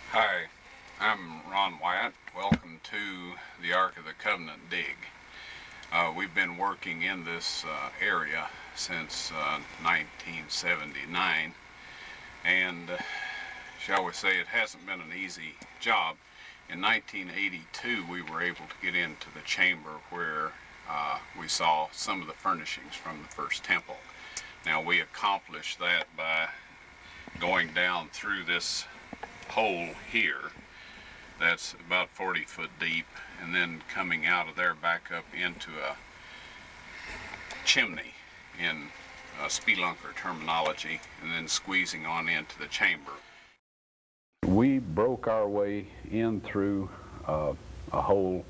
Hi, I'm Wyatt. Welcome to the Ark of the Covenant dig. We've been working in this area since 1979, and shall we say it hasn't been an easy job. In 1982 we were able to get into the chamber where we saw some of the furnishings from the first temple. Now we accomplished that by going down through this hole here that's about 40 foot deep, and then coming out of there back up into a chimney in spelunker terminology, and then squeezing on into the chamber. We broke our way in through a hole.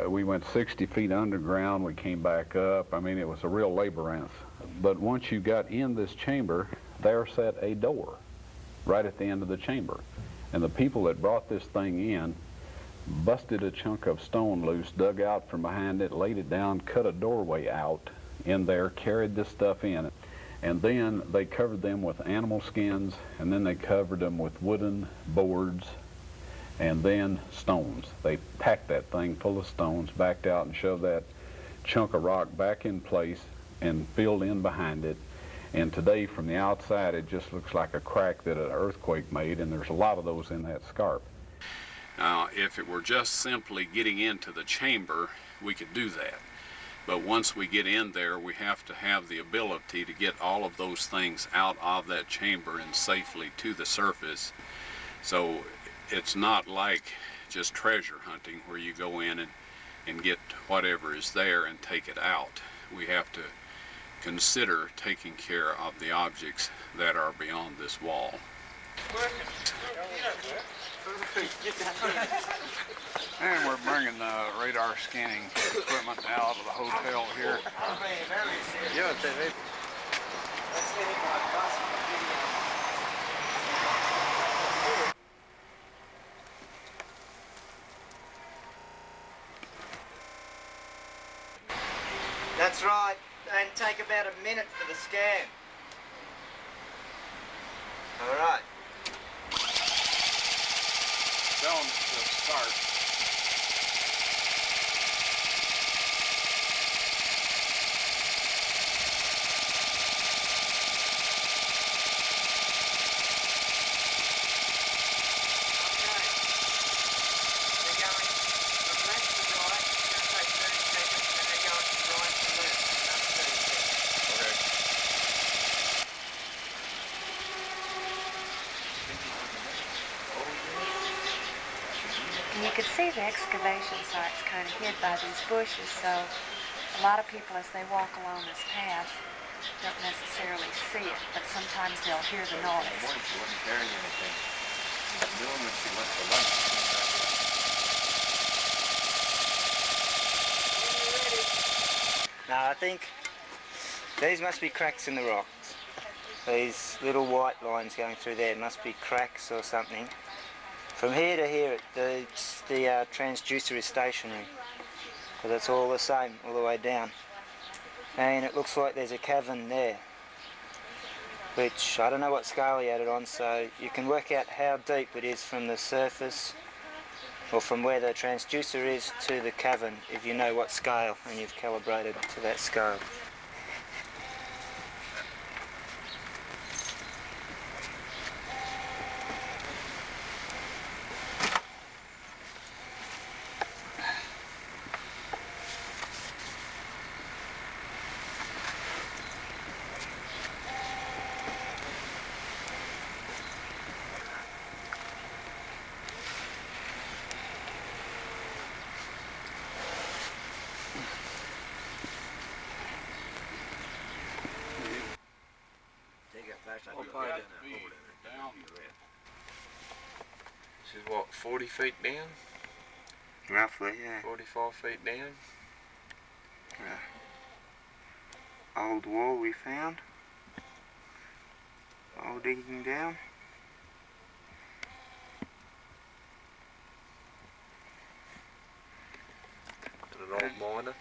We went 60 feet underground, we came back up. I mean, it was a real labyrinth. But once you got in this chamber, there sat a door right at the end of the chamber. And the people that brought this thing in busted a chunk of stone loose, dug out from behind it, laid it down, cut a doorway out in there, carried this stuff in. And then they covered them with animal skins, and then they covered them with wooden boards, and then stones. They packed that thing full of stones, backed out and shoved that chunk of rock back in place and filled in behind it. And today, from the outside, it just looks like a crack that an earthquake made, and there's a lot of those in that scarp. Now, if it were just simply getting into the chamber, we could do that. But once we get in there, we have to have the ability to get all of those things out of that chamber and safely to the surface. So it's not like just treasure hunting where you go in and get whatever is there and take it out. We have to consider taking care of the objects that are beyond this wall. And we're bringing the radar scanning equipment out of the hotel here. That's right, and take about a minute for the scan. All right. Tell them to start. You could see the excavation sites kind of hid by these bushes, so a lot of people as they walk along this path don't necessarily see it, but sometimes they'll hear the noise. She wasn't carrying anything. Noon when she went to lunch. Now I think these must be cracks in the rocks. These little white lines going through there must be cracks or something. From here to here, the transducer is stationary, because it's all the same all the way down. And it looks like there's a cavern there, which I don't know what scale he had it on, so you can work out how deep it is from the surface, or from where the transducer is to the cavern, if you know what scale and you've calibrated to that scale. what, 40 feet down? Roughly, yeah. 44 feet down? Old wall we found. Old digging down. And an old miner?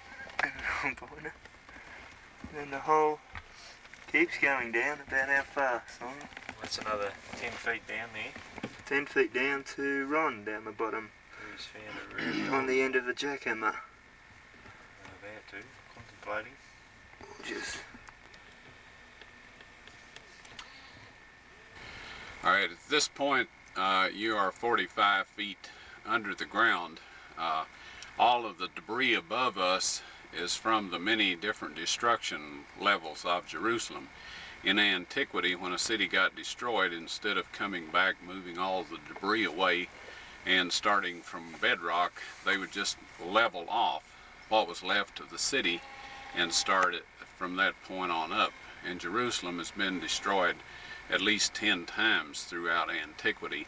And the hole keeps going down. About how far, Simon? That's another 10 feet down there. 10 feet down to Ron down the bottom. He's found a really On the end of the jackhammer. About to, contemplating. Just All right, at this point, you are 45 feet under the ground. All of the debris above us is from the many different destruction levels of Jerusalem. In antiquity, when a city got destroyed, instead of coming back, moving all the debris away, and starting from bedrock, they would just level off what was left of the city and start it from that point on up. And Jerusalem has been destroyed at least 10 times throughout antiquity.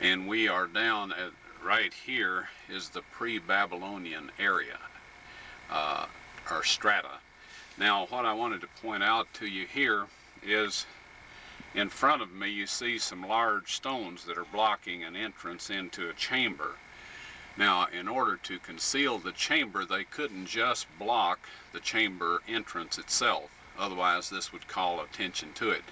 And we are down at, right here is the pre-Babylonian area, or strata. Now, what I wanted to point out to you here is in front of me you see some large stones that are blocking an entrance into a chamber. Now, in order to conceal the chamber, they couldn't just block the chamber entrance itself, otherwise this would call attention to it.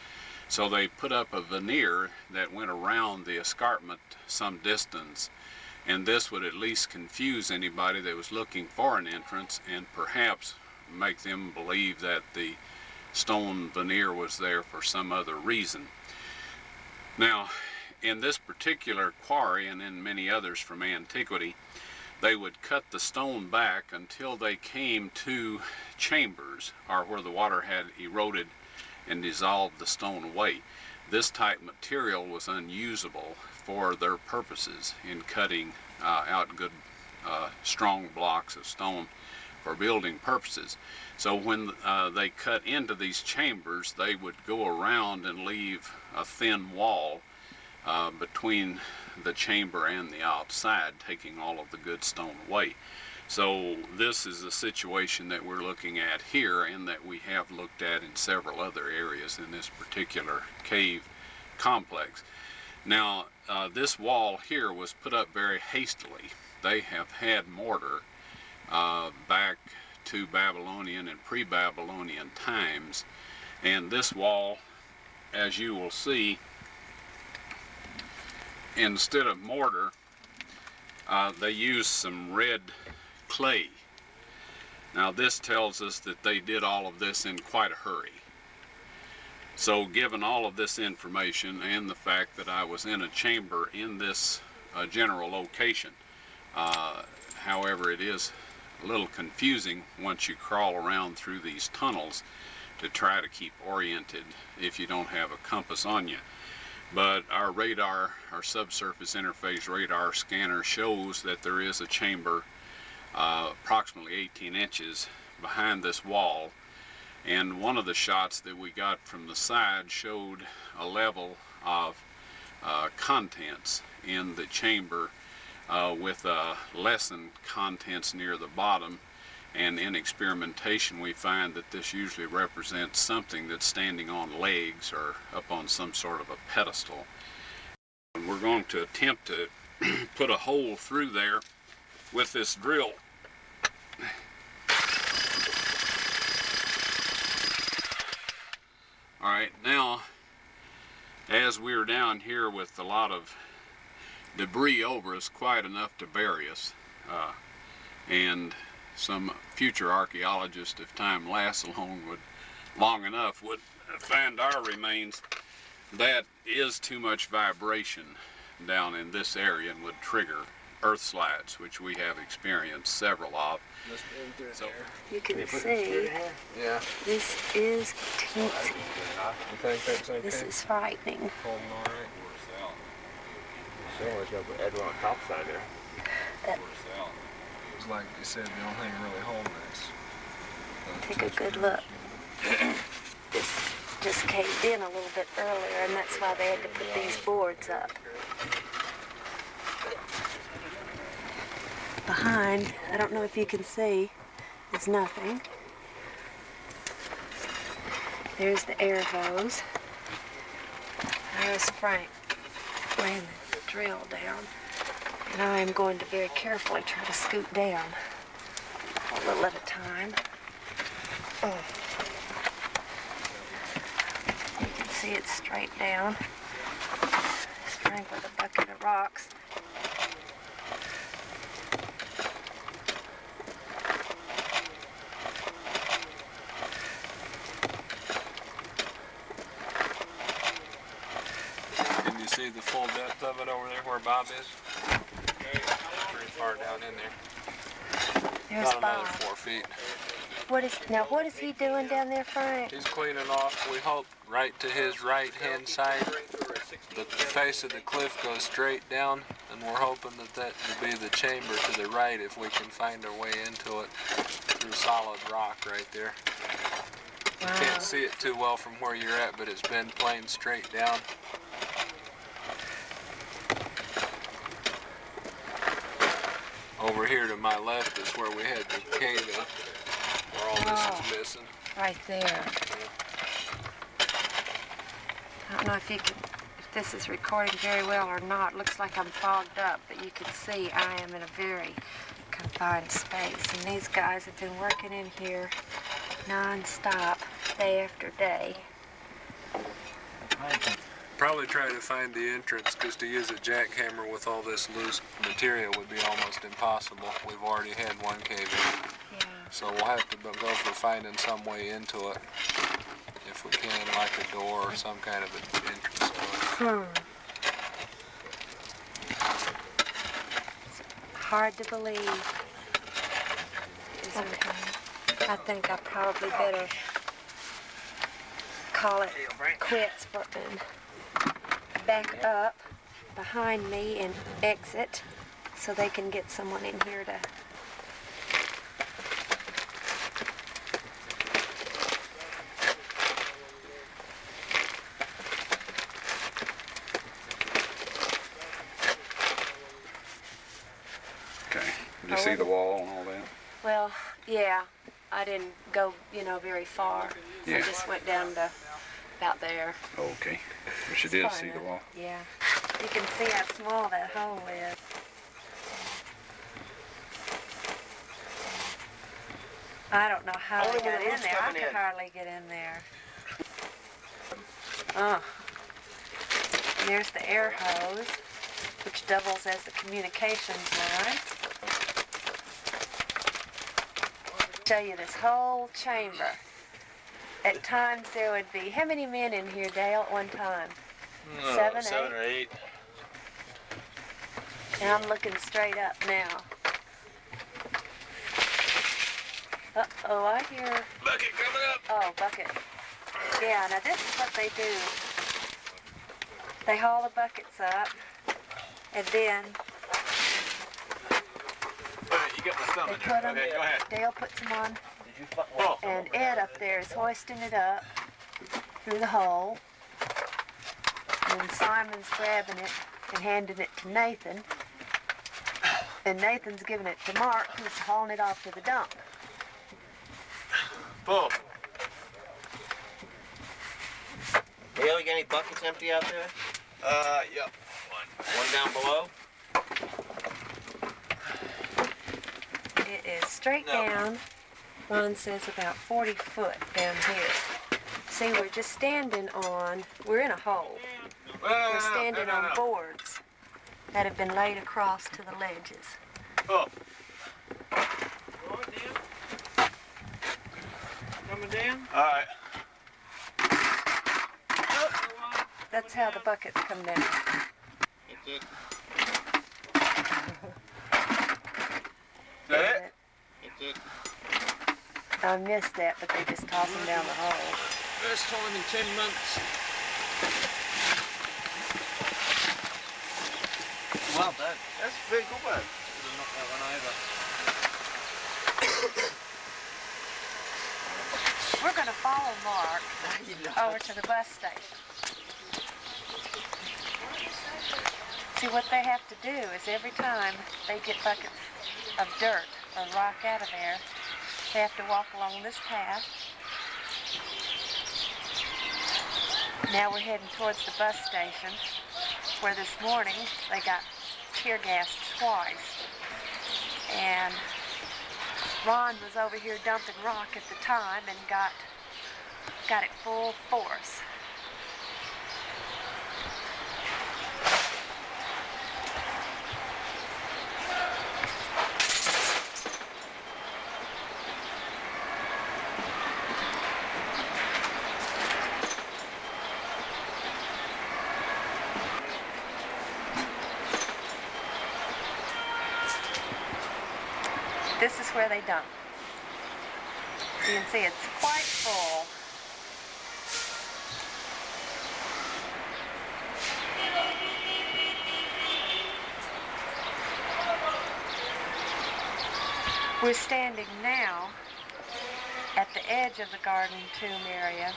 So they put up a veneer that went around the escarpment some distance, and this would at least confuse anybody that was looking for an entrance and perhaps make them believe that the stone veneer was there for some other reason. Now, in this particular quarry and in many others from antiquity, they would cut the stone back until they came to chambers, or where the water had eroded and dissolved the stone away. This type material was unusable for their purposes in cutting out good strong blocks of stone for building purposes. So when they cut into these chambers, they would go around and leave a thin wall between the chamber and the outside, taking all of the good stone away. So this is a situation that we're looking at here, and that we have looked at in several other areas in this particular cave complex. Now, this wall here was put up very hastily. They have had mortar back to Babylonian and pre-Babylonian times, and this wall, as you will see, instead of mortar, they used some red clay. Now, this tells us that they did all of this in quite a hurry. So given all of this information and the fact that I was in a chamber in this general location, however, it is a little confusing once you crawl around through these tunnels to try to keep oriented if you don't have a compass on you. But our radar, our subsurface interface radar scanner, shows that there is a chamber approximately 18 inches behind this wall, and one of the shots that we got from the side showed a level of contents in the chamber with lessened contents near the bottom, and in experimentation we find that this usually represents something that's standing on legs or up on some sort of a pedestal. And we're going to attempt to put a hole through there with this drill. Alright, now as we're down here with a lot of debris over us, quite enough to bury us, and some future archaeologist, if time lasts long enough, would find our remains, that is too much vibration down in this area and would trigger earth slides, which we have experienced several of. So You can see, Yeah. this is teensy. You think that's okay? This is frightening. Holding all right. Someone's got to add one on top side there. It's like you said, the only thing really holding this. Take a good look. This just caved in a little bit earlier, and that's why they had to put these boards up. Behind, I don't know if you can see, is nothing. There's the air hose. There's Frank laying the drill down. And I am going to very carefully try to scoot down a little at a time. You can see it's straight down. There's Frank with a bucket of rocks. Can you see the full depth of it over there where Bob is? Pretty far down in there. There's About another Bob. 4 feet. What is he doing down there, Frank? He's cleaning off, we hope, right to his right-hand side. The face of the cliff goes straight down, and we're hoping that that will be the chamber to the right if we can find our way into it through solid rock right there. You can't see it too well from where you're at, but it's been plain straight down. Over here to my left is where we had the cave in, where all this is missing. Right there. I don't know if this is recording very well or not. Looks like I'm fogged up, but you can see I am in a very confined space. And these guys have been working in here non-stop, day after day. Probably try to find the entrance, because to use a jackhammer with all this loose material would be almost impossible. We've already had one cave in. Yeah. So we'll have to go for finding some way into it, if we can, like a door or some kind of an entrance to it. It's hard to believe. Okay. I think I probably better call it quits for and back up behind me and exit so they can get someone in here to Okay. Did you see the wall and all that? Well, yeah, I didn't go, very far. Yeah. I just went down to about there. Okay. But you did see the wall. Yeah. You can see how small that hole is. I don't know how they got in there. I could hardly get in there. Oh. There's the air hose, which doubles as the communications line. Show you this whole chamber. At times there would be, how many men in here, Dale, at one time? 7, 8? 7 or 8. And I'm looking straight up now. Uh-oh, I hear... Bucket coming up! Oh, bucket. Yeah, now this is what they do. They haul the buckets up, and then You got my thumb they in put there. them, Okay, go ahead. Dale puts them on, Oh. and Ed up there is hoisting it up through the hole. And then Simon's grabbing it and handing it to Nathan. And Nathan's giving it to Mark, who's hauling it off to the dump. Pull. Dale, you got any buckets empty out there? Yep. One down below? It is straight down. Ron says about 40 foot down here. See, we're just standing on, we're in a hole. We're standing on boards that have been laid across to the ledges. Oh. Coming down? All right. That's how the buckets come down. It's it. Is that it? It's it. I missed that, but they just toss them down the hole. First time in 10 months. Well done. That's a pretty cool one. Knock that one over. We're going to follow Mark over to the bus station. See, what they have to do is every time they get buckets of dirt or rock out of there. They have to walk along this path. Now we're heading towards the bus station, where this morning they got tear gassed twice. And Ron was over here dumping rock at the time and got it full force. This is where they dump. You can see it's quite full. We're standing now at the edge of the garden tomb area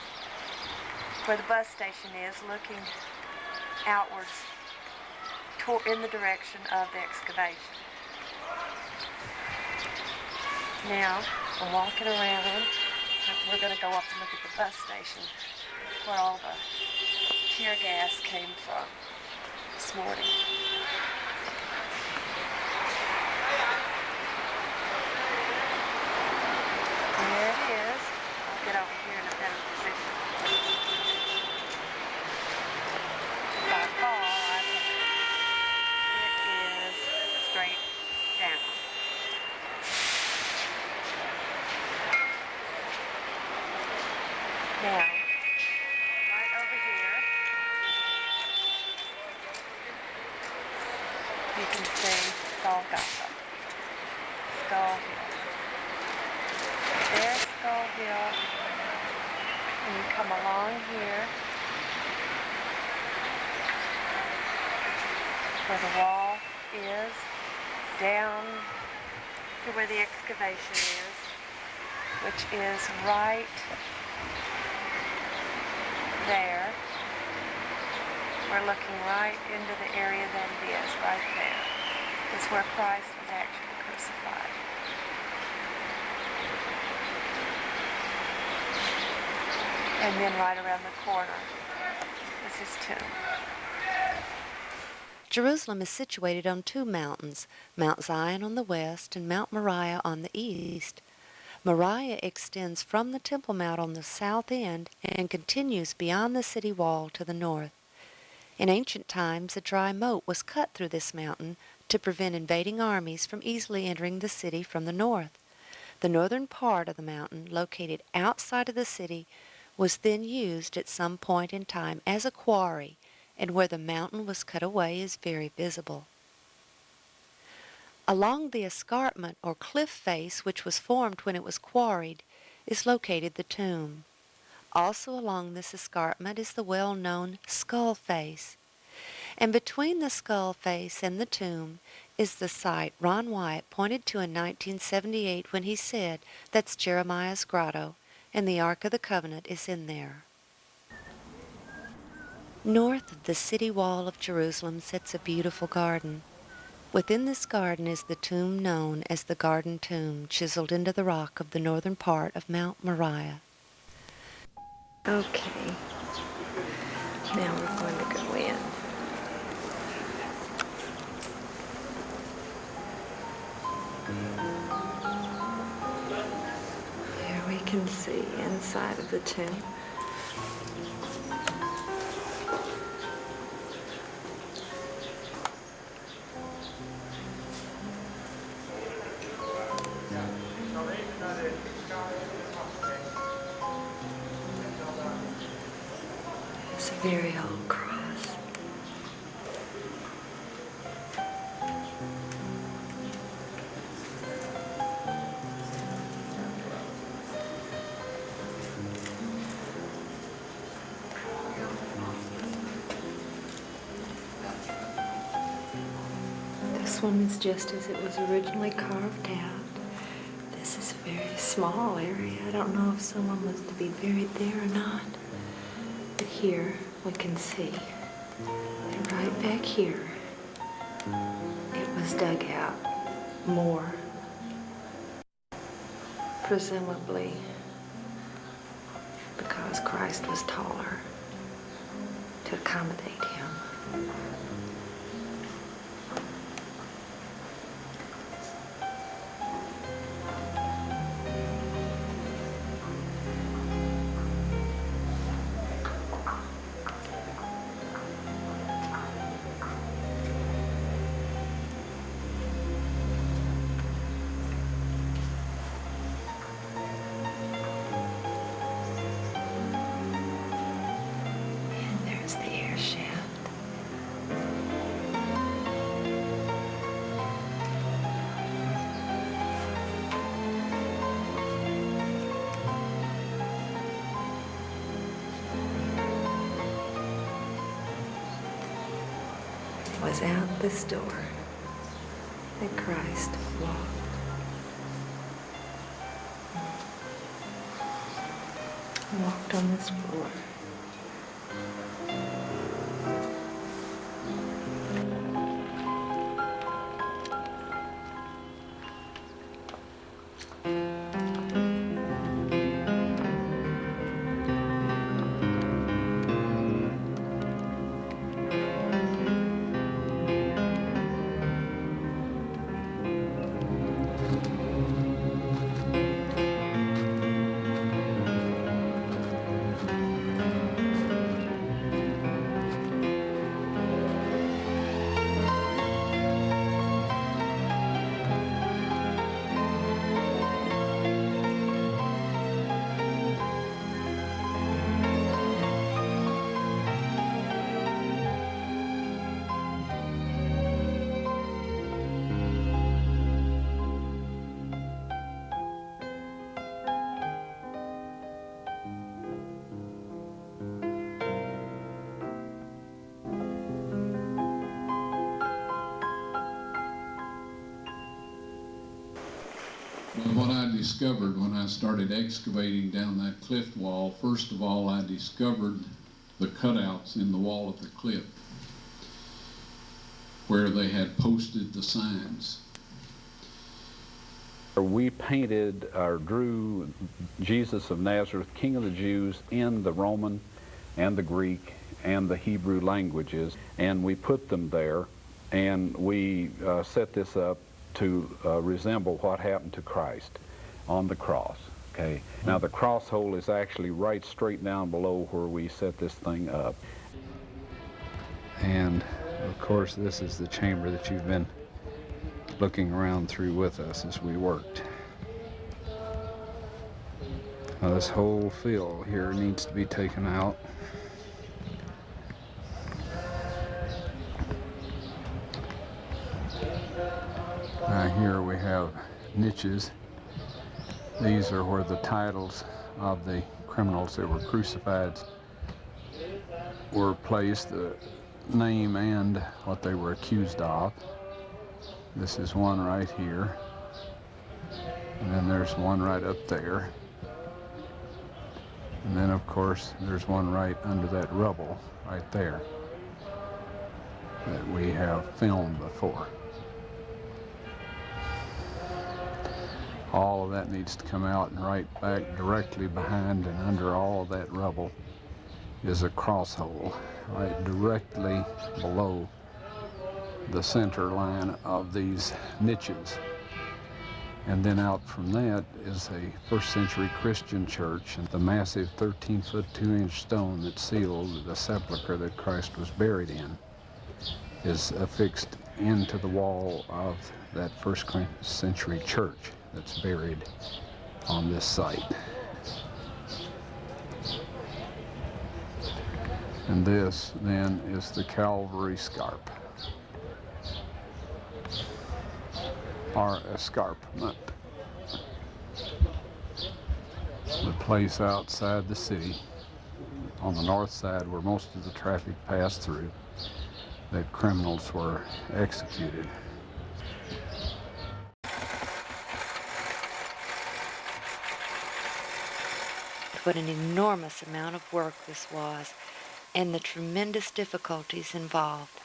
where the bus station is, looking outwards in the direction of the excavation. Now, we're walking around. We're going to go up and look at the bus station where all the tear gas came from this morning. There it is. I'll get over here in a better position. If I fall, it is straight down. Now, right over here, you can see Golgotha, Skull Hill. There's Skull Hill, and you come along here, where the wall is, down to where the excavation is, which is right there. We're looking right into the area that it is, right there. It's where Christ was actually crucified. And then right around the corner is his tomb. Jerusalem is situated on two mountains, Mount Zion on the west and Mount Moriah on the east. Moriah extends from the Temple Mount on the south end and continues beyond the city wall to the north. In ancient times, a dry moat was cut through this mountain to prevent invading armies from easily entering the city from the north. The northern part of the mountain, located outside of the city, was then used at some point in time as a quarry, and where the mountain was cut away is very visible. Along the escarpment or cliff face which was formed when it was quarried is located the tomb. Also along this escarpment is the well-known skull face. And between the skull face and the tomb is the site Ron Wyatt pointed to in 1978 when he said, "That's Jeremiah's grotto, and the Ark of the Covenant is in there." North of the city wall of Jerusalem sits a beautiful garden. Within this garden is the tomb known as the Garden Tomb, chiseled into the rock of the northern part of Mount Moriah. Okay, now we're going to go in. Here we can see inside of the tomb. It's a very old cross. This one is just as it was originally carved out. This is a very small area. I don't know if someone was to be buried there or not. But here we can see that right back here it was dug out more presumably because Christ was taller to accommodate him. There's the air shaft. It was out this door that Christ walked. He walked on this floor. Well, what I discovered when I started excavating down that cliff wall, first of all, I discovered the cutouts in the wall of the cliff where they had posted the signs. We painted or drew Jesus of Nazareth, King of the Jews, in the Roman and the Greek and the Hebrew languages, and we put them there, and we set this up to resemble what happened to Christ on the cross. Okay. Now the cross hole is actually right straight down below where we set this thing up. And of course this is the chamber that you've been looking around through with us as we worked. Now this whole fill here needs to be taken out. Here we have niches. These are where the titles of the criminals that were crucified were placed, the name and what they were accused of. This is one right here, and then there's one right up there, and then of course there's one right under that rubble right there that we have filmed before. All of that needs to come out, and right back directly behind and under all of that rubble is a cross hole right directly below the center line of these niches. And then out from that is a first century Christian church, and the massive 13-foot 2-inch stone that sealed the sepulcher that Christ was buried in is affixed into the wall of that first century church that's buried on this site. And this then is the Calvary Scarp, or escarpment, the place outside the city on the north side where most of the traffic passed through that criminals were executed. What an enormous amount of work this was, and the tremendous difficulties involved.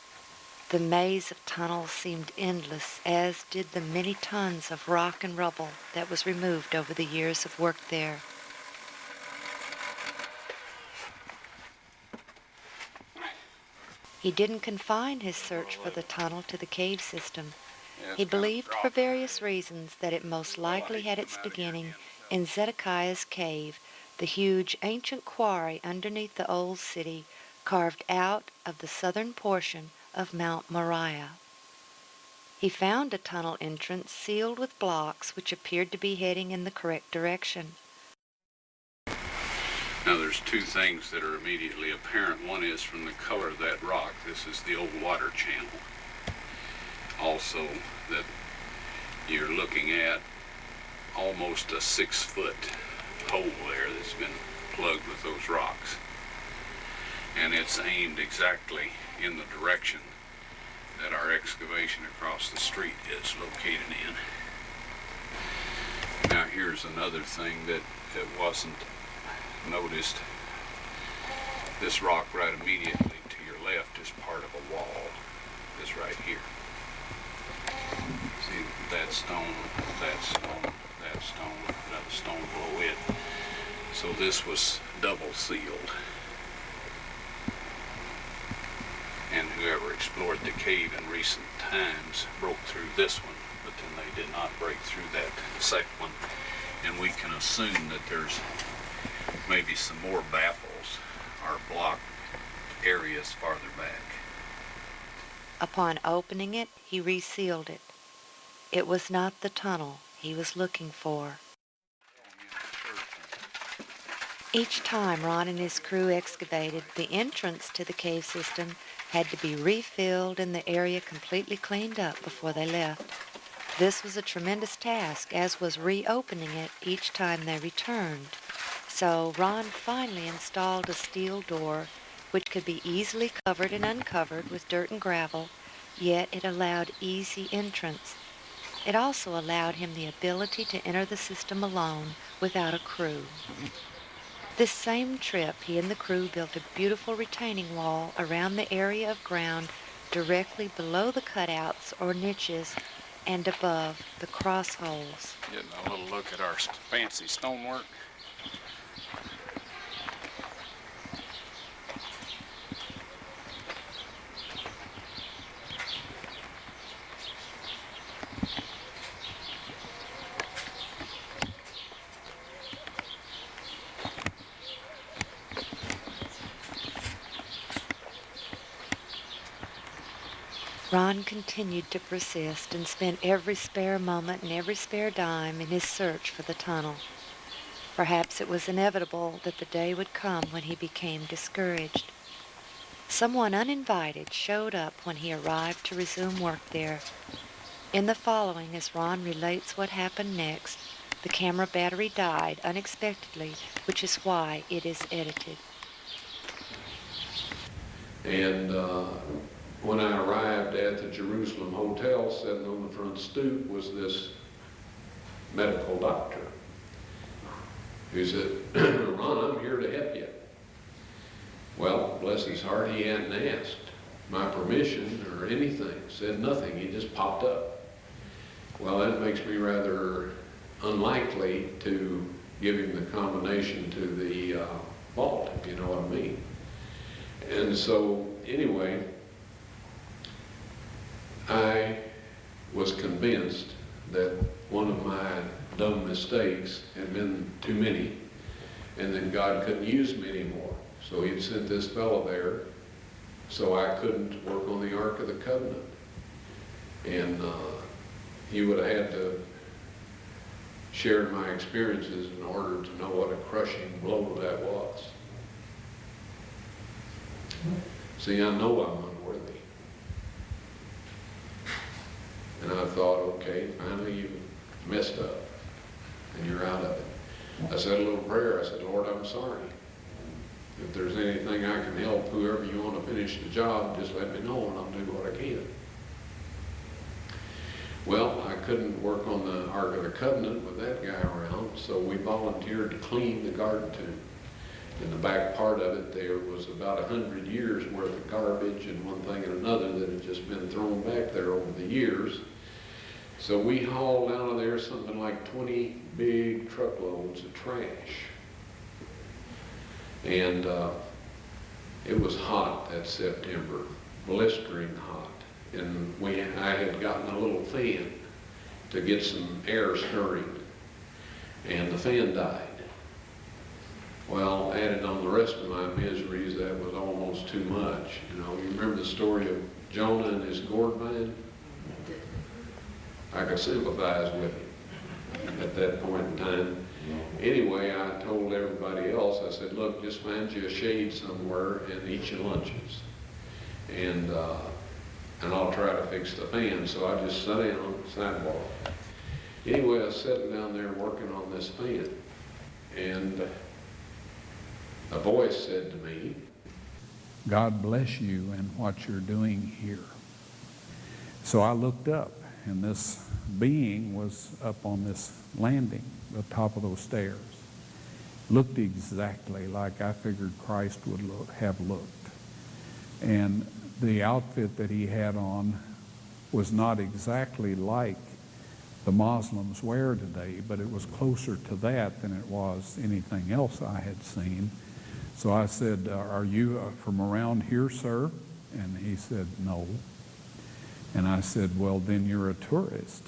The maze of tunnels seemed endless, as did the many tons of rock and rubble that was removed over the years of work there. He didn't confine his search for the tunnel to the cave system. He believed for various reasons that it most likely had its beginning in Zedekiah's cave, the huge ancient quarry underneath the old city, carved out of the southern portion of Mount Moriah. He found a tunnel entrance sealed with blocks which appeared to be heading in the correct direction. Now there's two things that are immediately apparent. One is from the color of that rock. This is the old water channel. Also that you're looking at almost a 6-foot hole there that's been plugged with those rocks. And it's aimed exactly in the direction that our excavation across the street is located in. Now here's another thing that wasn't noticed. This rock right immediately to your left is part of a wall. This right here. See that stone, that stone, that stone, another stone below it. So this was double sealed. And whoever explored the cave in recent times broke through this one, but then they did not break through that second one. And we can assume that there's maybe some more baffles or blocked areas farther back. Upon opening it, he resealed it. It was not the tunnel he was looking for. Each time Ron and his crew excavated, the entrance to the cave system had to be refilled and the area completely cleaned up before they left. This was a tremendous task, as was reopening it each time they returned. So Ron finally installed a steel door which could be easily covered and uncovered with dirt and gravel, yet it allowed easy entrance. It also allowed him the ability to enter the system alone without a crew. This same trip, he and the crew built a beautiful retaining wall around the area of ground directly below the cutouts or niches and above the cross holes. Getting a little look at our fancy stonework. Ron continued to persist and spent every spare moment and every spare dime in his search for the tunnel. Perhaps it was inevitable that the day would come when he became discouraged. Someone uninvited showed up when he arrived to resume work there. In the following, as Ron relates what happened next, the camera battery died unexpectedly, which is why it is edited. And when I arrived at the Jerusalem Hotel, sitting on the front stoop was this medical doctor who said, "Ron, I'm here to help you." Well, bless his heart, he hadn't asked my permission or anything, said nothing, he just popped up. Well, that makes me rather unlikely to give him the combination to the vault, if you know what I mean. And so, anyway, I was convinced that one of my dumb mistakes had been too many, and that God couldn't use me anymore. So he'd sent this fellow there so I couldn't work on the Ark of the Covenant. And he would have had to share my experiences in order to know what a crushing blow that was. See, I know I'm unworthy. And I thought, okay, finally you messed up and you're out of it. I said a little prayer. I said, Lord, I'm sorry. If there's anything I can help, whoever you want to finish the job, just let me know and I'll do what I can. Well, I couldn't work on the Ark of the Covenant with that guy around, so we volunteered to clean the garden tomb. In the back part of it, there was about 100 years worth of garbage and one thing and another that had just been thrown back there over the years. So we hauled out of there something like 20 big truckloads of trash. And it was hot that September, blistering hot. And I had gotten a little fan to get some air stirring, and the fan died. Well, added on the rest of my miseries, that was almost too much. You know, you remember the story of Jonah and his gourd vine? I could sympathize with him at that point in time. Anyway, I told everybody else, I said, look, just find you a shade somewhere and eat your lunches. And I'll try to fix the fan. So I just sat down on the sidewalk. Anyway, I was sitting down there working on this fan. And a voice said to me, God bless you and what you're doing here. So I looked up, and this being was up on this landing, the top of those stairs. Looked exactly like I figured Christ would have looked. And the outfit that he had on was not exactly like the Muslims wear today, but it was closer to that than it was anything else I had seen. So I said, are you from around here, sir? And he said, no. And I said, well, then you're a tourist.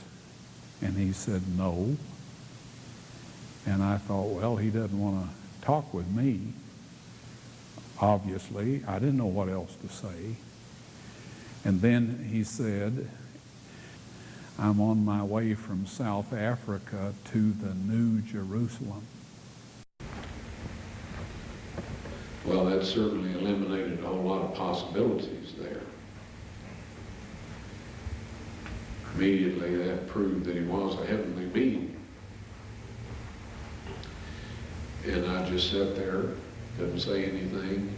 And he said, no. And I thought, well, he doesn't want to talk with me. Obviously, I didn't know what else to say. And then he said, I'm on my way from South Africa to the New Jerusalem. well, that certainly eliminated a whole lot of possibilities there. Immediately that proved that he was a heavenly being. And I just sat there, didn't say anything,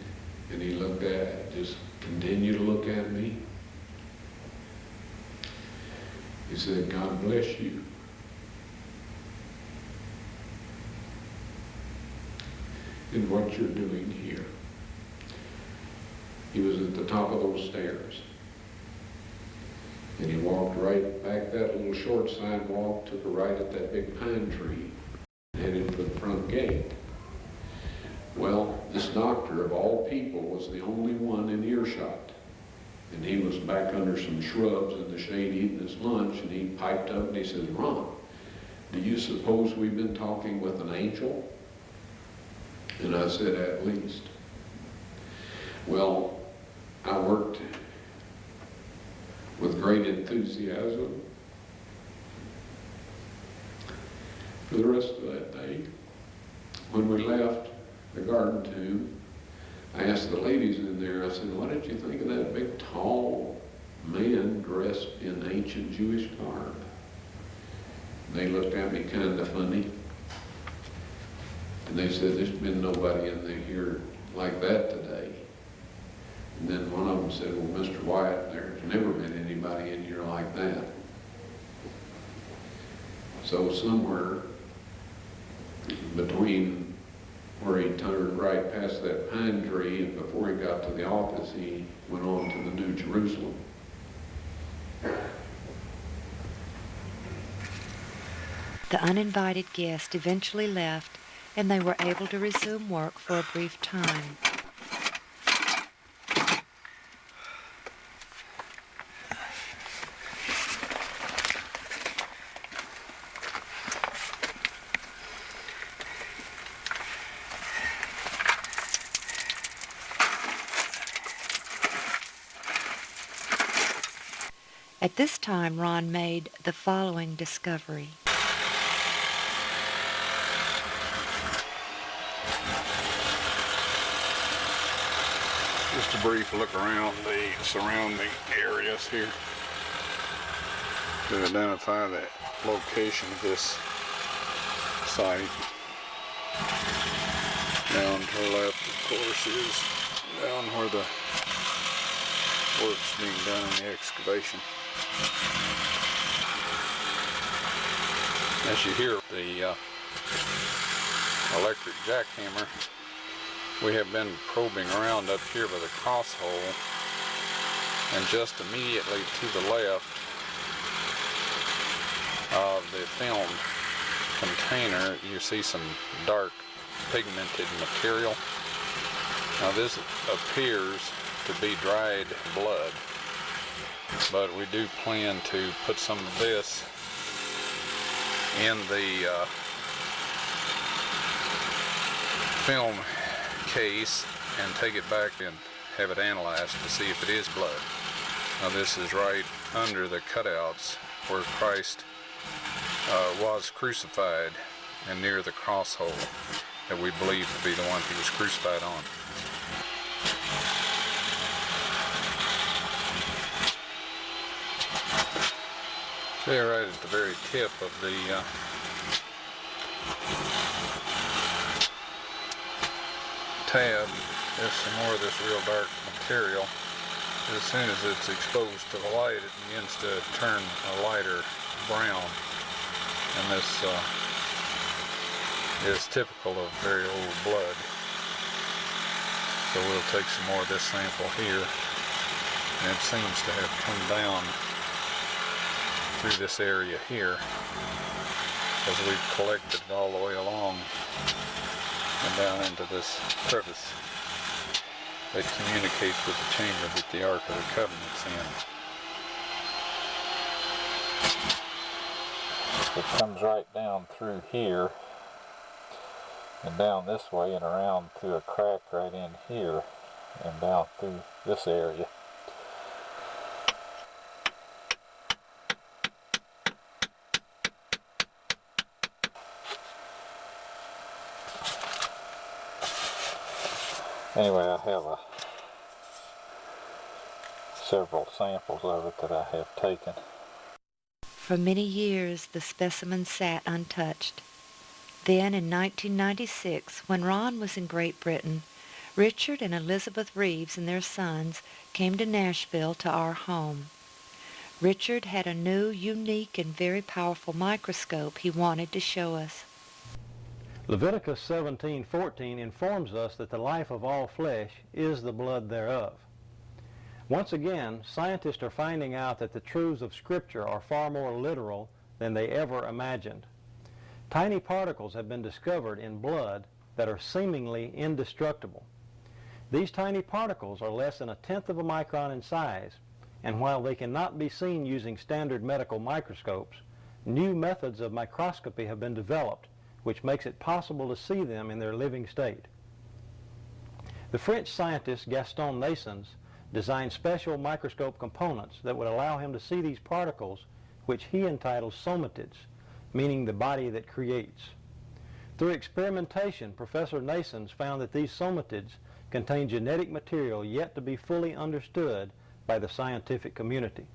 and he looked at, just continued to look at me. He said, God bless you. And what you're doing here. He was at the top of those stairs. And he walked right back that little short sidewalk, took a right at that big pine tree, and headed for the front gate. Well, this doctor of all people was the only one in earshot. And he was back under some shrubs in the shade eating his lunch, and he piped up and he said, Ron, do you suppose we've been talking with an angel? And I said, at least. Well, I worked with great enthusiasm for the rest of that day. When we left the garden tomb, I asked the ladies in there, I said, what did you think of that big, tall man dressed in ancient Jewish garb? They looked at me kind of funny. And they said, there's been nobody in here like that today. And then one of them said, well, Mr. Wyatt, there's never been anybody in here like that. So somewhere between where he turned right past that pine tree and before he got to the office, he went on to the New Jerusalem. The uninvited guest eventually left, and they were able to resume work for a brief time. At this time, Ron made the following discovery. Just a brief look around the surrounding areas here to identify the location of this site. Down to the left, of course, is down where the work's being done in the excavation. As you hear, the electric jackhammer We have been probing around up here by the cross hole, and just immediately to the left of the film container you see some dark pigmented material. Now this appears to be dried blood, but we do plan to put some of this in the film case and take it back and have it analyzed to see if it is blood. Now this is right under the cutouts where Christ was crucified and near the cross hole that we believe to be the one he was crucified on. There, right at the very tip of the tab, there's some more of this real dark material. As soon as it's exposed to the light, it begins to turn a lighter brown, and this is typical of very old blood. So we'll take some more of this sample here, and it seems to have come down through this area here, as we've collected it all the way along and down into this crevice that communicates with the chamber that the Ark of the Covenant's in. It comes right down through here and down this way and around through a crack right in here and down through this area. Anyway, I have several samples of it that I have taken. For many years, the specimen sat untouched. Then, in 1996, when Ron was in Great Britain, Richard and Elizabeth Reeves and their sons came to Nashville to our home. Richard had a new, unique, and very powerful microscope he wanted to show us. Leviticus 17:14 informs us that the life of all flesh is the blood thereof. Once again, scientists are finding out that the truths of Scripture are far more literal than they ever imagined. Tiny particles have been discovered in blood that are seemingly indestructible. These tiny particles are less than 1/10 of a micron in size, and while they cannot be seen using standard medical microscopes, new methods of microscopy have been developed which makes it possible to see them in their living state. The French scientist Gaston Naessens designed special microscope components that would allow him to see these particles, which he entitled somatids, meaning the body that creates. Through experimentation, Professor Naessens found that these somatids contain genetic material yet to be fully understood by the scientific community.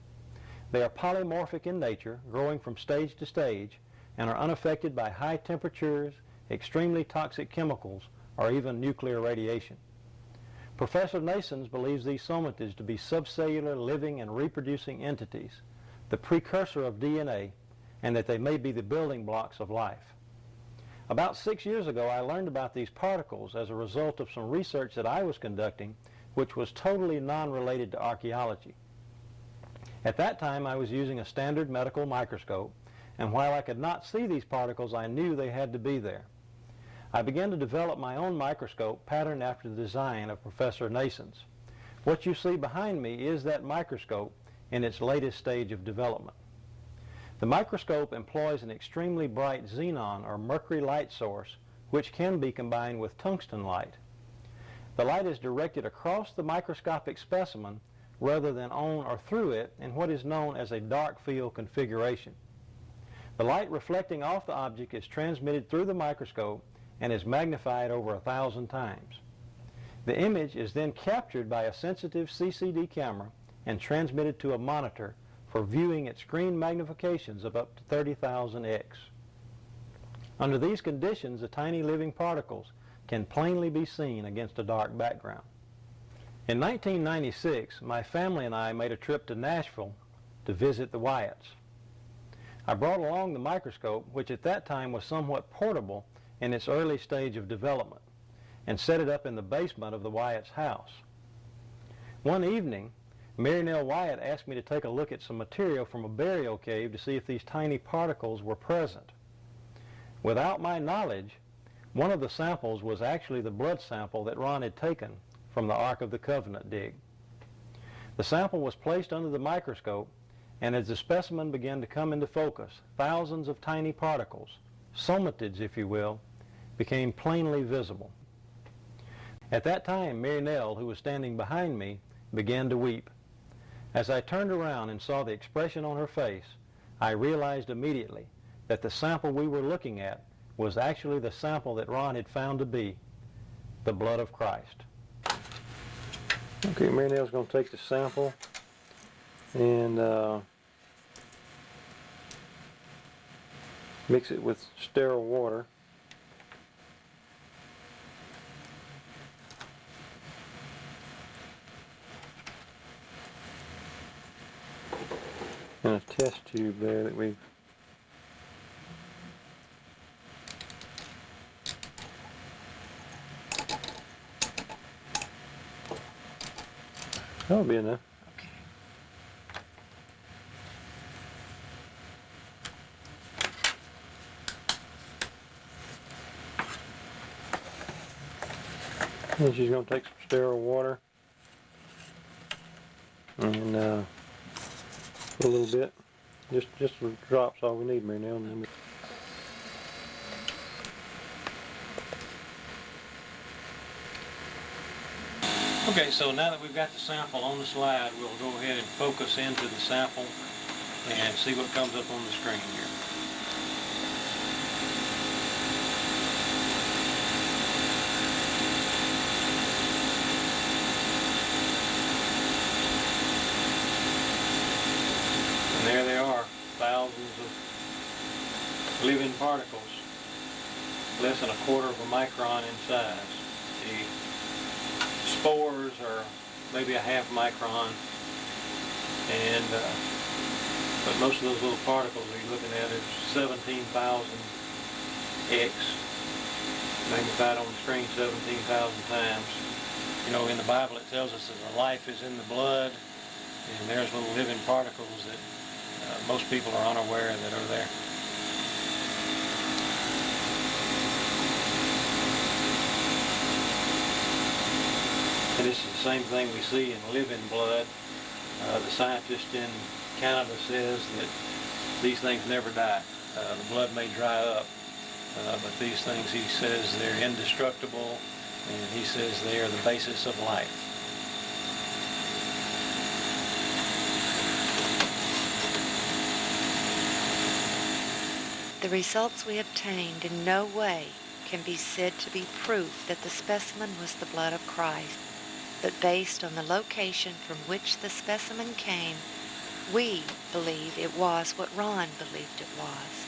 They are polymorphic in nature, growing from stage to stage, and are unaffected by high temperatures, extremely toxic chemicals, or even nuclear radiation. Professor Naessens believes these somatids to be subcellular, living, and reproducing entities, the precursor of DNA, and that they may be the building blocks of life. About 6 years ago, I learned about these particles as a result of some research that I was conducting, which was totally non-related to archaeology. At that time, I was using a standard medical microscope, and while I could not see these particles, I knew they had to be there. I began to develop my own microscope patterned after the design of Professor Naessens. What you see behind me is that microscope in its latest stage of development. The microscope employs an extremely bright xenon or mercury light source, which can be combined with tungsten light. The light is directed across the microscopic specimen rather than on or through it in what is known as a dark field configuration. The light reflecting off the object is transmitted through the microscope and is magnified over 1,000 times. The image is then captured by a sensitive CCD camera and transmitted to a monitor for viewing at screen magnifications of up to 30,000x. Under these conditions, the tiny living particles can plainly be seen against a dark background. In 1996, my family and I made a trip to Nashville to visit the Wyatts. I brought along the microscope, which at that time was somewhat portable in its early stage of development. and set it up in the basement of the Wyatt's house. One evening, Mary Nell Wyatt asked me to take a look at some material from a burial cave to see if these tiny particles were present. Without my knowledge, one of the samples was actually the blood sample that Ron had taken from the Ark of the Covenant dig. The sample was placed under the microscope, and as the specimen began to come into focus, thousands of tiny particles, somatids if you will, became plainly visible. At that time, Mary Nell, who was standing behind me, began to weep. As I turned around and saw the expression on her face, I realized immediately that the sample we were looking at was actually the sample that Ron had found to be the blood of Christ. Okay, Mary Nell's going to take the sample and mix it with sterile water. And a test tube there that we've that'll be enough. Okay. And she's going to take some sterile water and a little bit, just some drops, all we need, Mary Nell. Okay, so now that we've got the sample on the slide, we'll go ahead and focus into the sample and see what comes up on the screen here. And there they are, thousands of living particles, less than a quarter of a micron in size. The spores are maybe a half micron, and but most of those little particles that you're looking at is 17,000 X, magnified on the screen 17,000 times. You know, in the Bible it tells us that the life is in the blood, and there's little living particles that most people are unaware that are there. And this is the same thing we see in living blood. The scientist in Canada says that these things never die. The blood may dry up, but these things, he says, they're indestructible, and he says they are the basis of life. The results we obtained in no way can be said to be proof that the specimen was the blood of Christ, but based on the location from which the specimen came, we believe it was what Ron believed it was.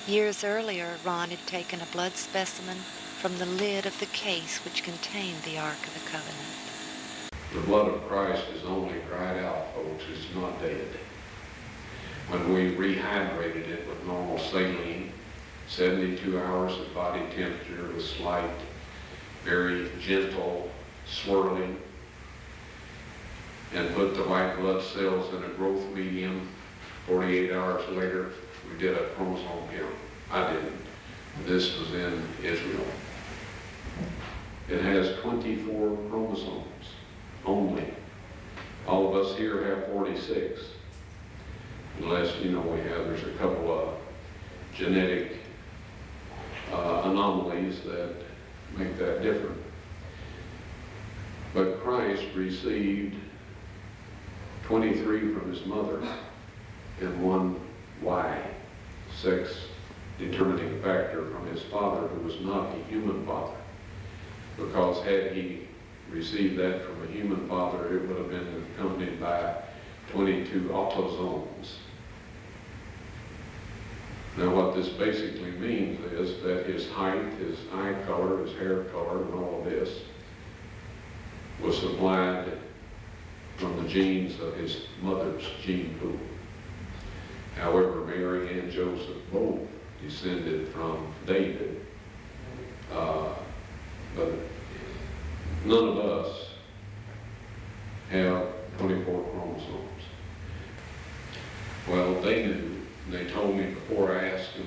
Years earlier, Ron had taken a blood specimen from the lid of the case which contained the Ark of the Covenant. The blood of Christ is only dried out, folks. It's not dead. When we rehydrated it with normal saline, 72 hours of body temperature with slight, very gentle swirling, and put the white blood cells in a growth medium, 48 hours later, we did a chromosome count. I didn't. This was in Israel. It has 24 chromosomes only. All of us here have 46. Unless, you know, there's a couple of genetic anomalies that make that different. But Christ received 23 from his mother and 1 Y, sex determining factor, from his father, who was not a human father. Because had he received that from a human father, it would have been accompanied by 22 autosomes. Now what this basically means is that his height, his eye color, his hair color, and all of this was supplied from the genes of his mother's gene pool. However, Mary and Joseph both descended from David, but none of us have 24 chromosomes. Well, they knew. They told me before I asked them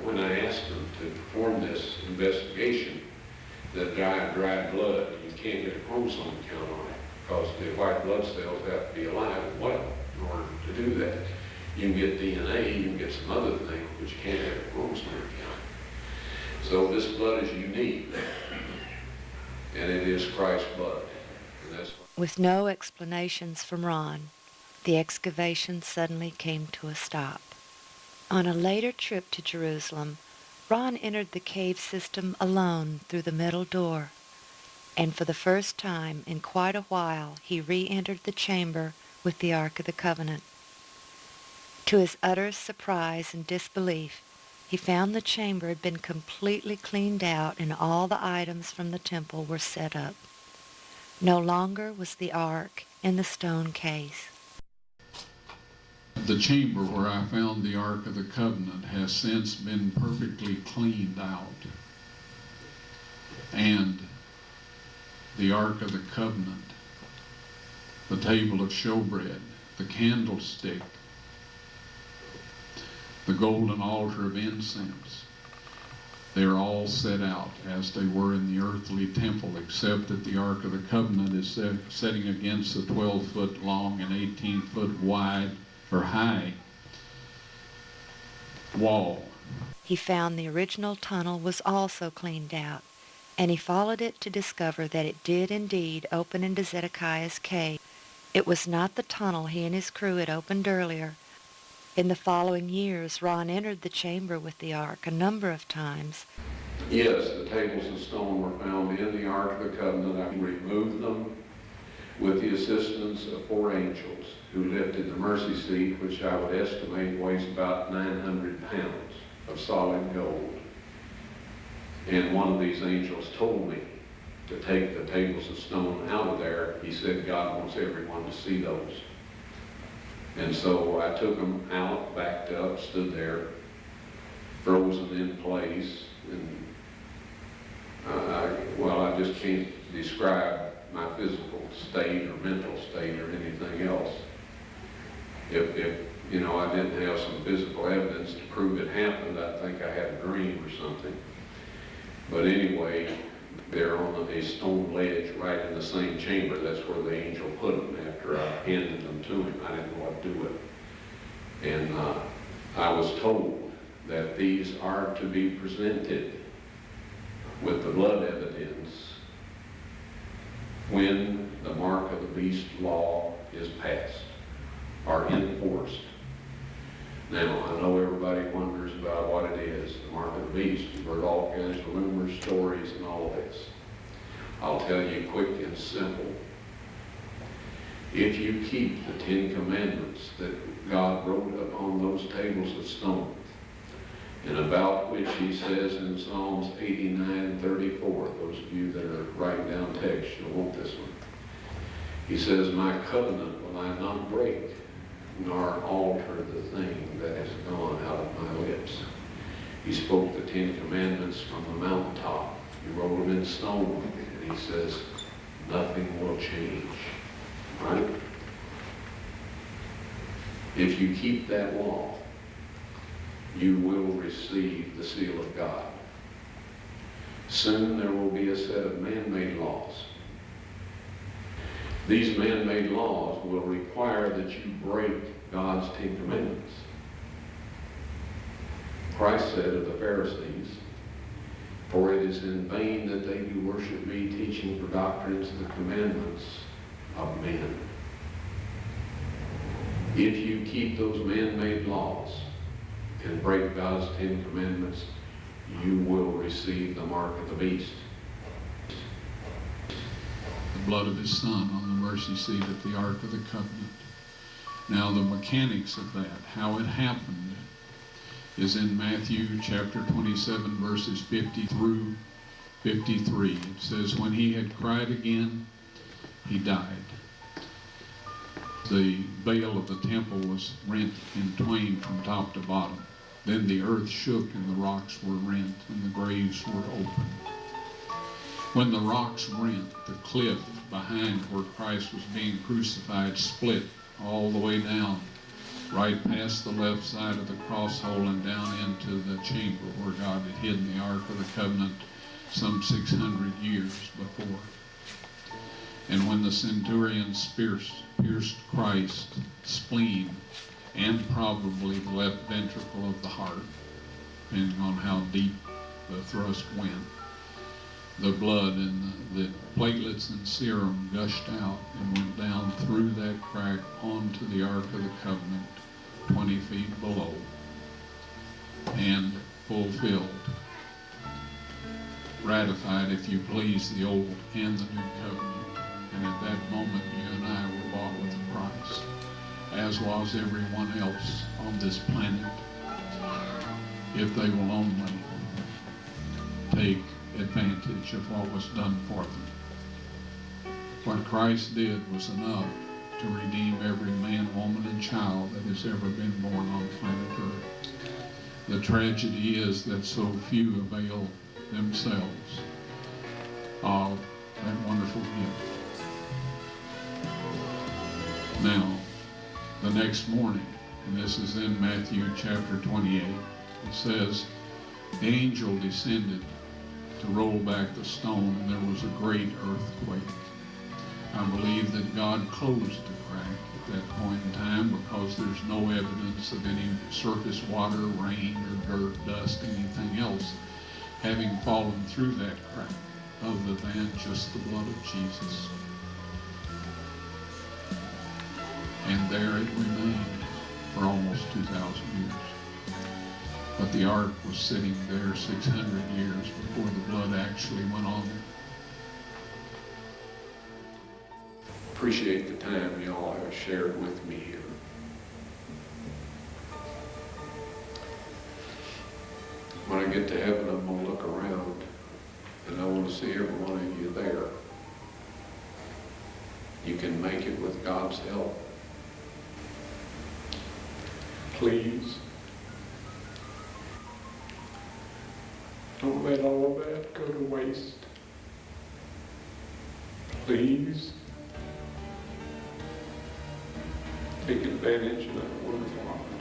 when I asked them to perform this investigation, that dried blood, you can't get a chromosome count on it because the white blood cells have to be alive and well in order to do that. You can get DNA, you can get some other things, but you can't have a chromosome count. So this blood is unique, and it is Christ's blood. And that's With no explanations from Ron, the excavation suddenly came to a stop. On a later trip to Jerusalem, Ron entered the cave system alone through the middle door, and for the first time in quite a while he re-entered the chamber with the Ark of the Covenant. To his utter surprise and disbelief, he found the chamber had been completely cleaned out and all the items from the temple were set up. No longer was the Ark in the stone case. The chamber where I found the Ark of the Covenant has since been perfectly cleaned out. And the Ark of the Covenant, the table of showbread, the candlestick, the golden altar of incense, they're all set out as they were in the earthly temple, except that the Ark of the Covenant is setting against the 12-foot long and 18-foot wide or high wall. He found the original tunnel was also cleaned out, and he followed it to discover that it did indeed open into Zedekiah's cave. It was not the tunnel he and his crew had opened earlier. In the following years, Ron entered the chamber with the Ark a number of times. Yes, the tables of stone were found in the Ark of the Covenant. I removed them with the assistance of 4 angels who lifted the mercy seat, which I would estimate weighs about 900 pounds of solid gold. And one of these angels told me to take the tables of stone out of there. He said God wants everyone to see those. And so I took them out, backed up, stood there, frozen in place, and I just can't describe my physical state or mental state or anything else. If I didn't have some physical evidence to prove it happened, I think I had a dream or something. But anyway, they're on a stone ledge right in the same chamber. That's where the angel put them after I handed them to him. I didn't know what to do with them. And I was told that these are to be presented with the blood evidence when the mark of the beast law is passed or enforced. Now, I know everybody wonders about what it is, the mark of the beast. You've heard all kinds of rumors, stories, and all this. I'll tell you quick and simple. If you keep the 10 Commandments that God wrote upon those tables of stone, and about which he says in Psalms 89:34, those of you that are writing down text, you'll want this one. He says, my covenant will I not break, nor alter the thing that has gone out of my lips. He spoke the 10 Commandments from the mountaintop. He wrote them in stone, and he says, nothing will change. Right? If you keep that law, you will receive the seal of God. Soon there will be a set of man-made laws. These man-made laws will require that you break God's 10 Commandments. Christ said of the Pharisees, for it is in vain that they do worship me, teaching for doctrines the commandments of men. If you keep those man-made laws and break God's 10 Commandments, you will receive the mark of the beast. The blood of his Son on the mercy seat at the Ark of the Covenant. Now the mechanics of that, how it happened, is in Matthew chapter 27, verses 50 through 53. It says, when he had cried again, he died. The veil of the temple was rent in twain from top to bottom. Then the earth shook and the rocks were rent and the graves were opened. When the rocks rent, the cliff behind where Christ was being crucified split all the way down, right past the left side of the cross hole and down into the chamber where God had hidden the Ark of the Covenant some 600 years before. And when the centurions pierced Christ's spleen and probably the left ventricle of the heart, depending on how deep the thrust went, the blood and the platelets and serum gushed out and went down through that crack onto the Ark of the Covenant, 20 feet below, and fulfilled, ratified, if you please, the old and the new covenant. And at that moment, you and I were bought with a price, as was everyone else on this planet, if they will only take advantage of what was done for them. What Christ did was enough to redeem every man, woman, and child that has ever been born on planet Earth. The tragedy is that so few avail themselves of that wonderful gift. Now, the next morning, and this is in Matthew chapter 28, it says, the angel descended to roll back the stone, and there was a great earthquake. I believe that God closed the crack at that point in time because there's no evidence of any surface water, rain, or dirt, dust, anything else having fallen through that crack other than just the blood of Jesus. And there it remained for almost 2,000 years. But the ark was sitting there 600 years before the blood actually went on it. Appreciate the time you all have shared with me here. When I get to heaven, I'm going to look around, and I want to see every one of you there. You can make it with God's help. Please, don't let all of that go to waste. Please, take advantage of that wonderful opportunity.